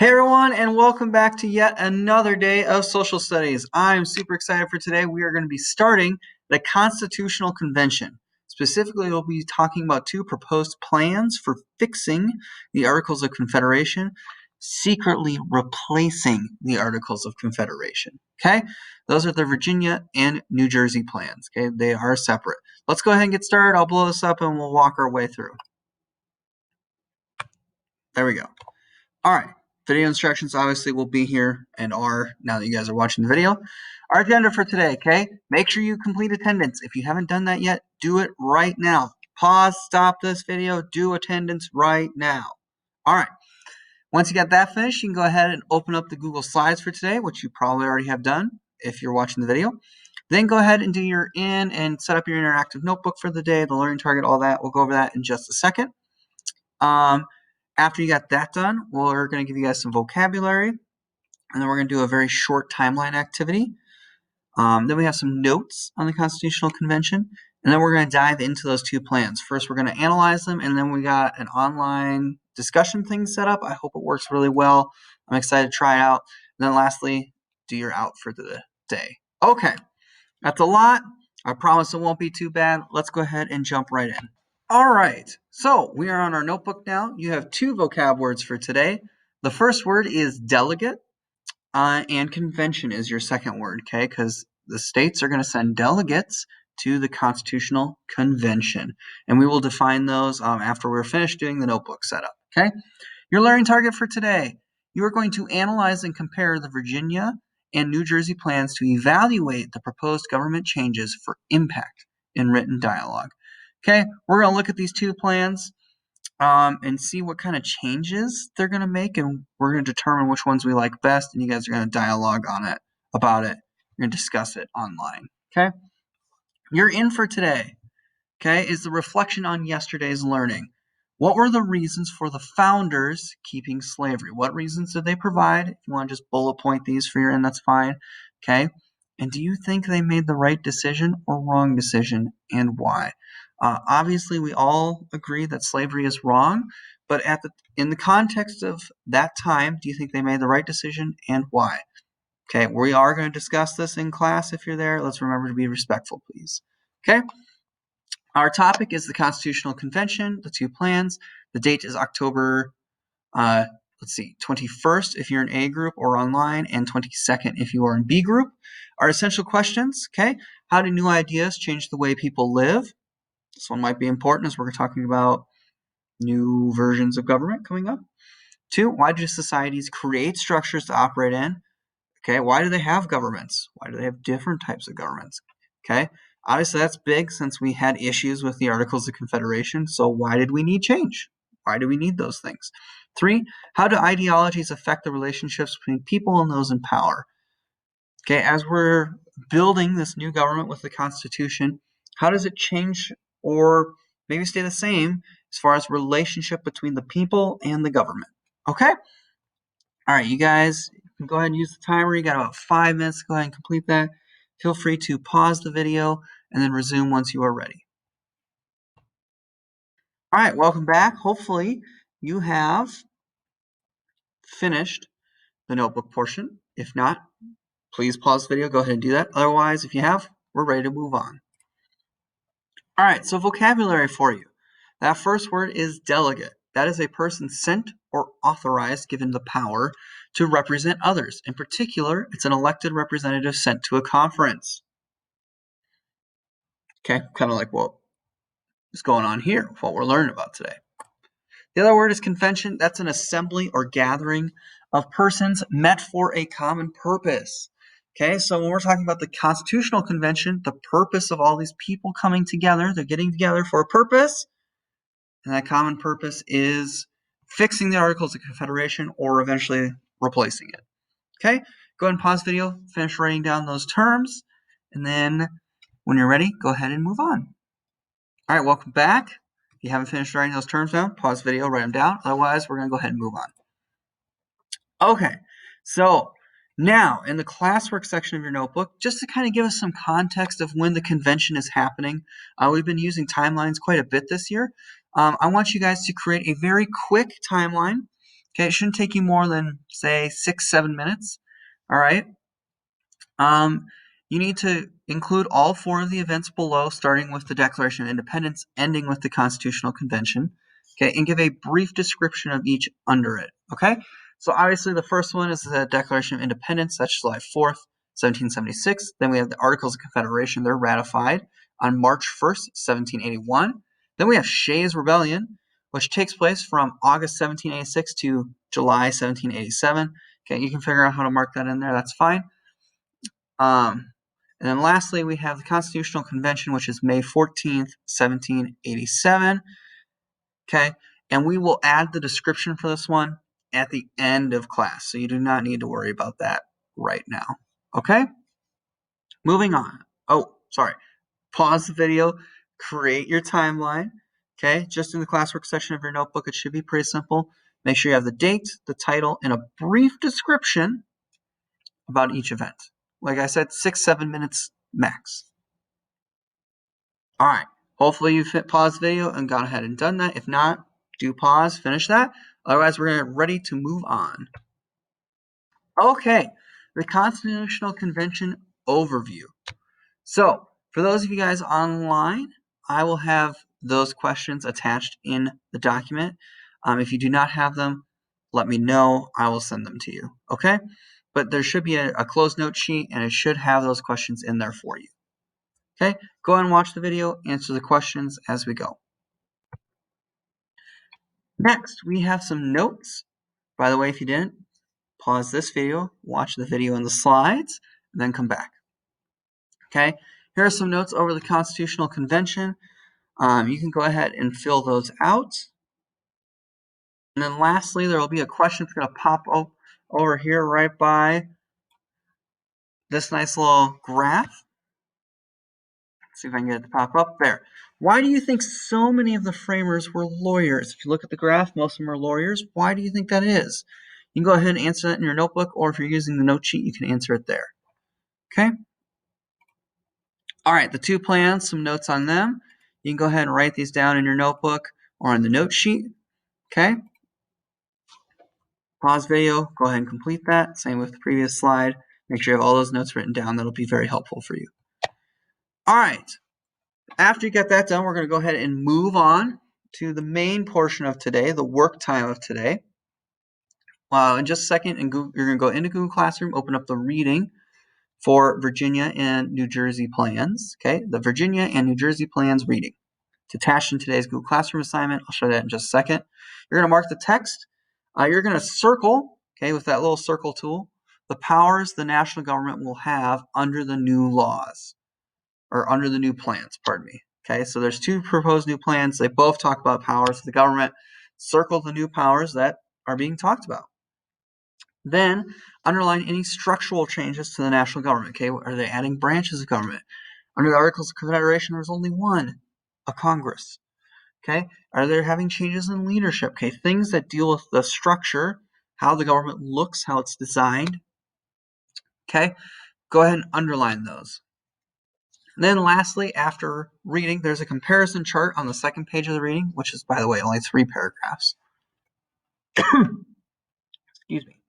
Hey everyone, and welcome back to yet another day of social studies. I'm super excited for today. We are going to be starting the Constitutional Convention. Specifically, we'll be talking about two proposed plans for fixing the Articles of Confederation, secretly replacing the Articles of Confederation. Okay, those are the Virginia and New Jersey plans. Okay, they are separate. Let's go ahead and get started. I'll blow this up and we'll walk our way through. There we go. All right. Video instructions obviously will be here and are now that you guys are watching the video. Our agenda for today, okay? Make sure you complete attendance. If you haven't done that yet, do it right now. Pause, stop this video, do attendance right now. All right. Once you got that finished, you can go ahead and open up the Google Slides for today, which you probably already have done if you're watching the video. Then go ahead and do your and set up your interactive notebook for the day, the learning target, all that. We'll go over that in just a second. After you got that done, we're going to give you guys some vocabulary, and then we're going to do a very short timeline activity. Then we have some notes on the Constitutional Convention, and then we're going to dive into those two plans. First, we're going to analyze them, and then we got an online discussion thing set up. I hope it works really well. I'm excited to try it out. And then lastly, do your out for the day. Okay, that's a lot. I promise it won't be too bad. Let's go ahead and jump right in. All right, so we are on our notebook now. You have two vocab words for today. The first word is delegate, and convention is your second word, okay? Because the states are going to send delegates to the Constitutional Convention, and we will define those after we're finished doing the notebook setup, okay? Your learning target for today, you are going to analyze and compare the Virginia and New Jersey plans to evaluate the proposed government changes for impact in written dialogue. Okay, we're going to look at these two plans and see what kind of changes they're going to make, and we're going to determine which ones we like best, and you guys are going to dialogue on it, about it. You're going to discuss it online, okay? You're in for today, okay, is the reflection on yesterday's learning. What were the reasons for the founders keeping slavery? What reasons did they provide? If you want to just bullet point these for your end, that's fine, okay? And do you think they made the right decision or wrong decision, and why? Obviously, we all agree that slavery is wrong, but in the context of that time, do you think they made the right decision, and why? Okay, we are going to discuss this in class if you're there. Let's remember to be respectful, please. Okay, our topic is the Constitutional Convention, the two plans. The date is October 21st if you're in A group or online, and 22nd if you are in B group. Our essential questions, okay? How do new ideas change the way people live? This one might be important as we're talking about new versions of government coming up. 2, why do societies create structures to operate in? Okay, why do they have governments? Why do they have different types of governments? Okay, obviously that's big since we had issues with the Articles of Confederation, so why did we need change? Why do we need those things? 3, how do ideologies affect the relationships between people and those in power? Okay, as we're building this new government with the Constitution, how does it change or maybe stay the same as far as relationship between the people and the government? Okay? All right, you guys can go ahead and use the timer. You got about 5 minutes to go ahead and complete that. Feel free to pause the video and then resume once you are ready. All right, welcome back. Hopefully you have finished the notebook portion. If not, please pause the video. Go ahead and do that. Otherwise, if you have, we're ready to move on. All right, so vocabulary for you. That first word is delegate. That is a person sent or authorized, given the power to represent others. In particular, it's an elected representative sent to a conference. Okay, kind of like what is going on here, what we're learning about today. The other word is convention. That's an assembly or gathering of persons met for a common purpose. Okay, so when we're talking about the Constitutional Convention, the purpose of all these people coming together, they're getting together for a purpose, and that common purpose is fixing the Articles of Confederation or eventually replacing it. Okay, go ahead and pause the video, finish writing down those terms, and then when you're ready, go ahead and move on. All right, welcome back. If you haven't finished writing those terms down, pause the video, write them down. Otherwise, we're going to go ahead and move on. Okay, so now in the classwork section of your notebook, just to kind of give us some context of when the convention is happening, we've been using timelines quite a bit this year. I want you guys to create a very quick timeline Okay, it shouldn't take you more than, say, 6-7 minutes. All right. You need to include all 4 of the events below, starting with the Declaration of Independence, ending with the Constitutional Convention. Okay, and give a brief description of each under it. Okay, so obviously the first one is the Declaration of Independence. That's July 4th, 1776. Then we have the Articles of Confederation. They're ratified on March 1st, 1781. Then we have Shays' Rebellion, which takes place from August 1786 to July 1787. Okay, you can figure out how to mark that in there. That's fine. And then lastly, we have the Constitutional Convention, which is May 14th, 1787. Okay, and we will add the description for this one at the end of class, so you do not need to worry about that right now. Okay, moving on. Oh, sorry. Pause the video, create your timeline. Okay, just in the classwork section of your notebook, it should be pretty simple. Make sure you have the date, the title, and a brief description about each event. Like I said, 6-7 minutes max. All right. Hopefully you paused the video and gone ahead and done that. If not, do pause, finish that. Otherwise, we're ready to move on. Okay, the Constitutional Convention overview. So, for those of you guys online, I will have those questions attached in the document. If you do not have them, let me know. I will send them to you. Okay? But there should be a closed note sheet, and it should have those questions in there for you. Okay? Go ahead and watch the video, answer the questions as we go. Next, we have some notes. By the way, if you didn't, pause this video, watch the video and the slides, and then come back. Okay? Here are some notes over the Constitutional Convention. You can go ahead and fill those out. And then lastly, there will be a question that's going to pop over here right by this nice little graph. Let's see if I can get it to pop up there. Why do you think so many of the framers were lawyers? If you look at the graph, most of them are lawyers. Why do you think that is? You can go ahead and answer that in your notebook, or if you're using the note sheet, you can answer it there. Okay? All right, the 2 plans, some notes on them. You can go ahead and write these down in your notebook or on the note sheet. Okay? Pause video, go ahead and complete that. Same with the previous slide. Make sure you have all those notes written down. That'll be very helpful for you. All right. After you get that done, we're going to go ahead and move on to the main portion of today, the work time of today. In just a second, you're going to go into Google Classroom, open up the reading for Virginia and New Jersey plans. Okay, the Virginia and New Jersey plans reading. It's attached in today's Google Classroom assignment. I'll show that in just a second. You're going to mark the text. You're going to circle, okay, with that little circle tool, the powers the national government will have under the new laws, or under the new plans, pardon me. Okay, so there's 2 proposed new plans. They both talk about powers of the government. Circle the new powers that are being talked about. Then underline any structural changes to the national government. Okay, are they adding branches of government? Under the Articles of Confederation, there's only one, a Congress. Okay, are they having changes in leadership? Okay, things that deal with the structure, how the government looks, how it's designed. Okay, go ahead and underline those. And then lastly, after reading, there's a comparison chart on the second page of the reading, which is, by the way, only 3 paragraphs. Excuse me.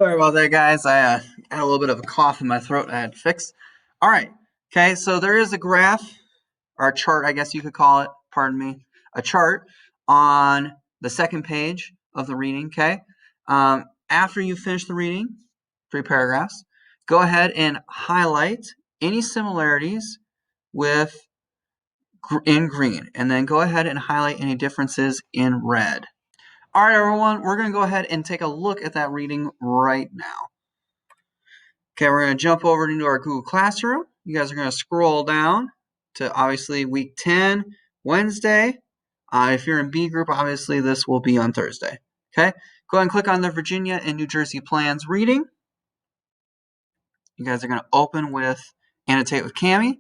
Sorry about that, guys. I had a little bit of a cough in my throat I had to fix. All right. Okay, so there is a graph, or a chart, I guess you could call it, pardon me, a chart on the second page of the reading, okay? After you finish the reading, 3 paragraphs, go ahead and highlight any similarities in green, and then go ahead and highlight any differences in red. All right, everyone, we're going to go ahead and take a look at that reading right now. Okay, we're going to jump over into our Google Classroom. You guys are going to scroll down to, obviously, week 10, Wednesday. If you're in B group, obviously, this will be on Thursday. Okay, go ahead and click on the Virginia and New Jersey plans reading. You guys are going to open with Annotate with Cami.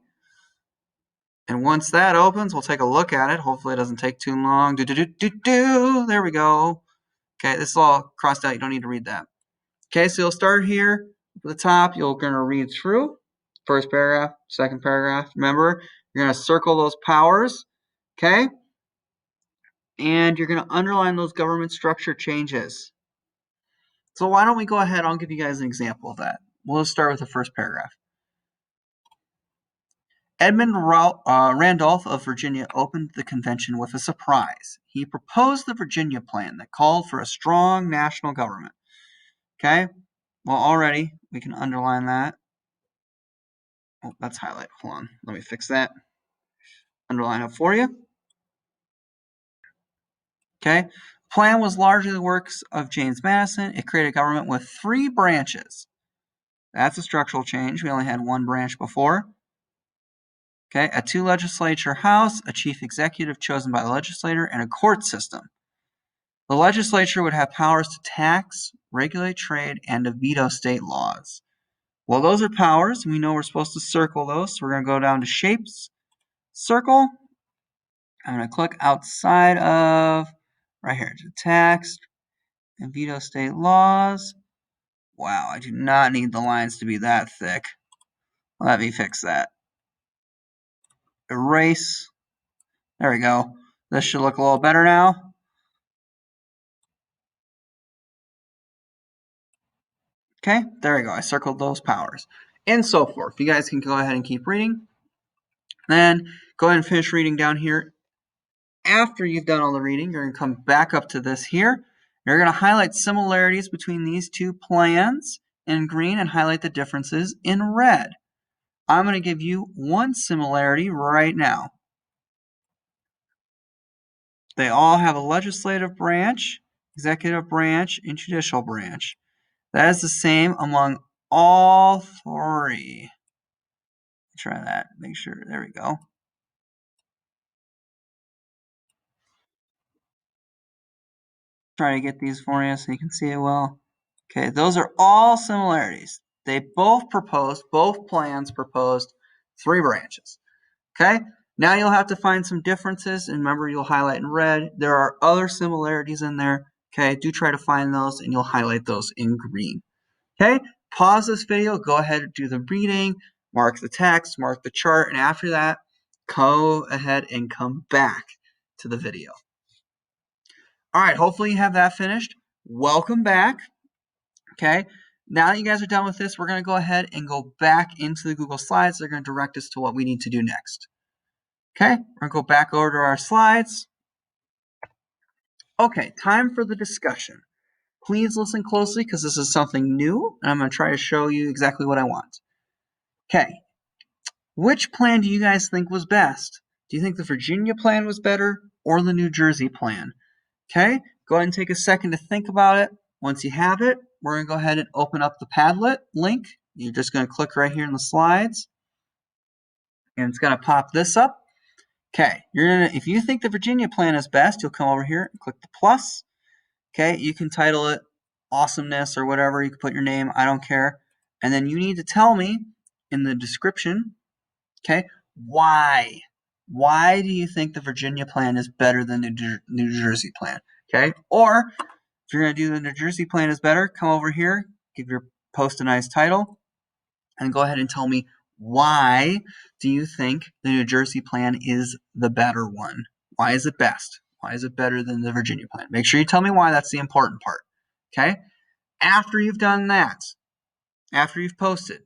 And once that opens, we'll take a look at it. Hopefully it doesn't take too long. There we go. Okay, this is all crossed out. You don't need to read that. Okay, so you'll start here at the top. You're going to read through. First paragraph, second paragraph. Remember, you're going to circle those powers. Okay? and you're going to underline those government structure changes. So why don't we go ahead, I'll give you guys an example of that. We'll start with the first paragraph. Edmund Randolph of Virginia opened the convention with a surprise. He proposed the Virginia Plan that called for a strong national government. Okay, well, already we can underline that. Oh, that's highlight. Hold on, let me fix that. Underline it for you. Okay, plan was largely the works of James Madison. It created a government with 3 branches. That's a structural change. We only had 1 branch before. Okay, a 2-legislature house, a chief executive chosen by the legislature, and a court system. The legislature would have powers to tax, regulate trade, and to veto state laws. Well, those are powers. We know we're supposed to circle those, so we're going to go down to Shapes, Circle. I'm going to click outside of, right here, to tax and veto state laws. Wow, I do not need the lines to be that thick. Let me fix that. Erase. There we go. This should look a little better now. Okay, there we go. I circled those powers. And so forth. You guys can go ahead and keep reading. Then go ahead and finish reading down here. After you've done all the reading, you're going to come back up to this here. You're going to highlight similarities between these 2 plans in green and highlight the differences in red. I'm going to give you one similarity right now. They all have a legislative branch, executive branch, and judicial branch. That is the same among all 3. Try that. Make sure. There we go. Try to get these for you so you can see it well. Okay, those are all similarities. They both plans proposed 3 branches. Okay, now you'll have to find some differences, and remember you'll highlight in red. There are other similarities in there. Okay, do try to find those, and you'll highlight those in green. Okay, pause this video, go ahead and do the reading, mark the text, mark the chart, and after that, go ahead and come back to the video. All right, hopefully you have that finished. Welcome back. Okay, now that you guys are done with this, we're going to go ahead and go back into the Google Slides. They're going to direct us to what we need to do next. Okay, we're going to go back over to our slides. Okay, time for the discussion. Please listen closely because this is something new, and I'm going to try to show you exactly what I want. Okay, which plan do you guys think was best? Do you think the Virginia plan was better or the New Jersey plan? Okay, go ahead and take a second to think about it. Once you have it, we're going to go ahead and open up the Padlet link. You're just going to click right here in the slides, and it's going to pop this up. Okay, if you think the Virginia plan is best, you'll come over here and click the plus. Okay, you can title it Awesomeness or whatever. You can put your name. I don't care. And then you need to tell me in the description, okay, why. Why do you think the Virginia plan is better than the New Jersey plan? Okay, or if you're going to do the New Jersey plan is better, come over here, give your post a nice title, and go ahead and tell me why do you think the New Jersey plan is the better one? Why is it best? Why is it better than the Virginia plan? Make sure you tell me why. That's the important part. Okay? After you've done that, after you've posted,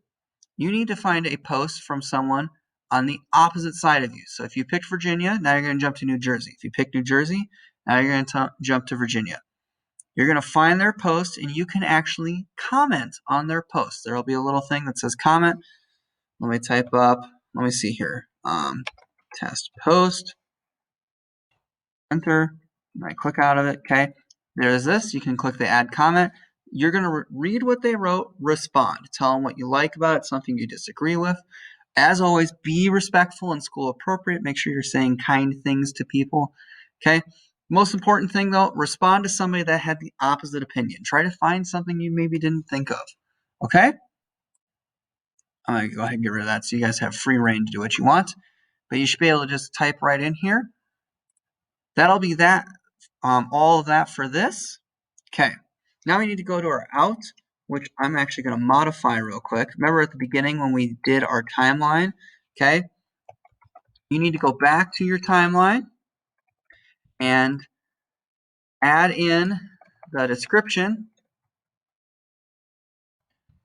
you need to find a post from someone on the opposite side of you. So if you picked Virginia, now you're going to jump to New Jersey. If you pick New Jersey, now you're going to jump to Virginia. You're going to find their post, and you can actually comment on their post. There will be a little thing that says comment. Let me type up, let me see here, test post, enter, I click out of it, okay. There's this, you can click the add comment. You're going to read what they wrote, respond, tell them what you like about it, something you disagree with. As always, be respectful and school appropriate. Make sure you're saying kind things to people, okay. Most important thing though, respond to somebody that had the opposite opinion. Try to find something you maybe didn't think of, okay. I'm going to go ahead and get rid of that so you guys have free reign to do what you want. But you should be able to just type right in here. That'll be that, all of that for this. Okay, now we need to go to our out, which I'm actually going to modify real quick. Remember at the beginning when we did our timeline, okay? You need to go back to your timeline and add in the description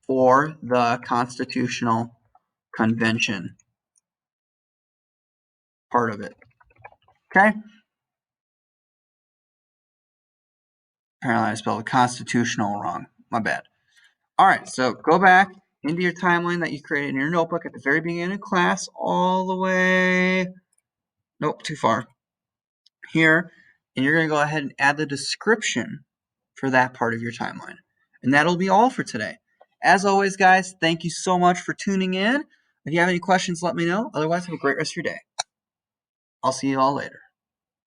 for the Constitutional Convention part of it. Okay? Apparently I spelled constitutional wrong. My bad. All right, so go back into your timeline that you created in your notebook at the very beginning of class, all the way, nope, too far, here, and you're going to go ahead and add the description for that part of your timeline. And that'll be all for today. As always, guys, thank you so much for tuning in. If you have any questions, let me know. Otherwise, have a great rest of your day. I'll see you all later.